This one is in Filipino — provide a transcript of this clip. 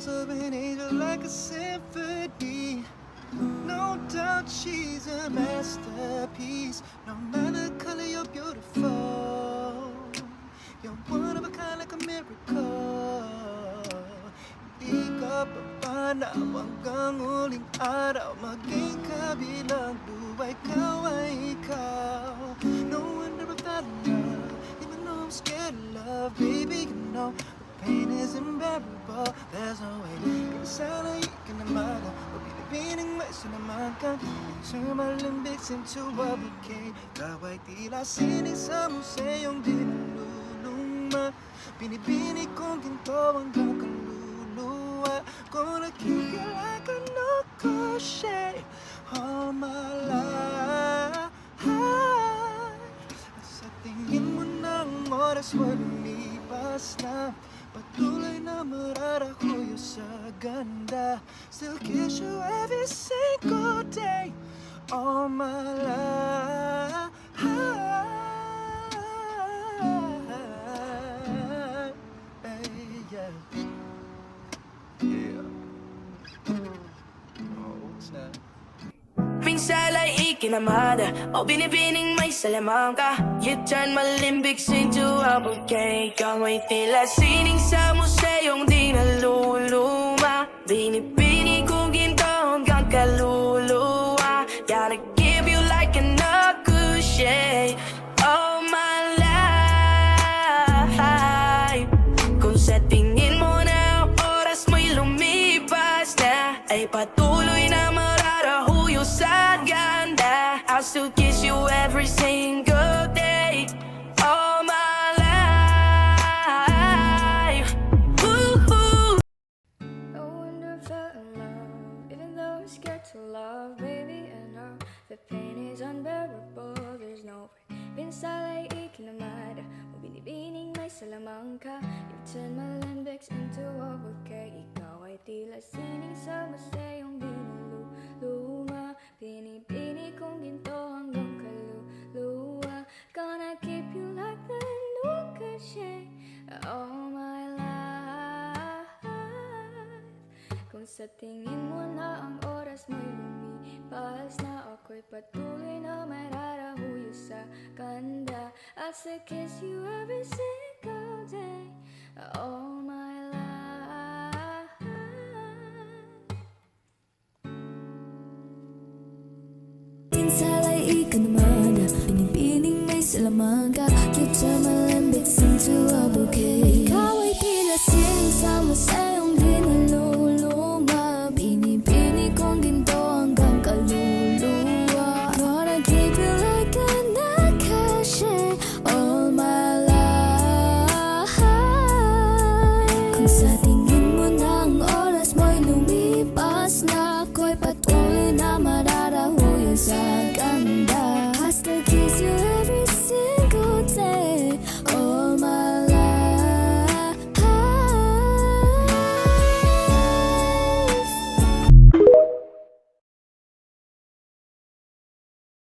smells of an angel like a symphony. No doubt she's a masterpiece. No matter the color, you're beautiful. You're one of a kind, like a miracle. Di ka papanaw hanggang huling araw. Maging kabilang buhay, ikaw ay ikaw. No wonder I fell in love, even though I'm scared of love. Baby, you know the pain is unbearable. There's no way sana ikinamada. Pinipining may sinamahan ka. Turn my limbics into a bouquet. Ikaw ay tila sining sa museyong di naluluma. Binibini kong ginto hanggang kaluluwa. Gonna keep you like a no-crochet all my life. Sa tingin mo ng oras mo lumipas na, patuloy na mararahuyo sa ganda. Still kiss you every single day all my life. Minsan ay ikinamada o binibining may salamang ka. You turn my limbics into a bouquet. Ikaw ay tila sining sa museyong di naluluma. Binibini kong ginto hanggang kaluluwa. Gotta give you like a no-crochet all my life. Kung sa tingin mo na oras mo'y lumipas na, ay patuloy na mararahuyo sa ganda. I'll still kiss you every single day all my life. Ooh. No wonder I fell in love, even though I'm scared to love. Baby, I know the pain is unbearable. There's no way minsan ay ikinamada o binibining may salamang ka. You turn my limbics into a bouquet. Ikaw ay tila sining sa museyong di naluluma. Pinipini kong ginto hanggang kaluluwa. Gonna keep you like the no-crochet all my life. Kung sa tingin mo na ang oras mo'y lumipas na, ako'y patuloy na mararahuyo sa ganda. I'll still kiss you every single day all my life. Minsan ay ikinamada, binibining may salamang ka. You turn my limbics into a bouquet.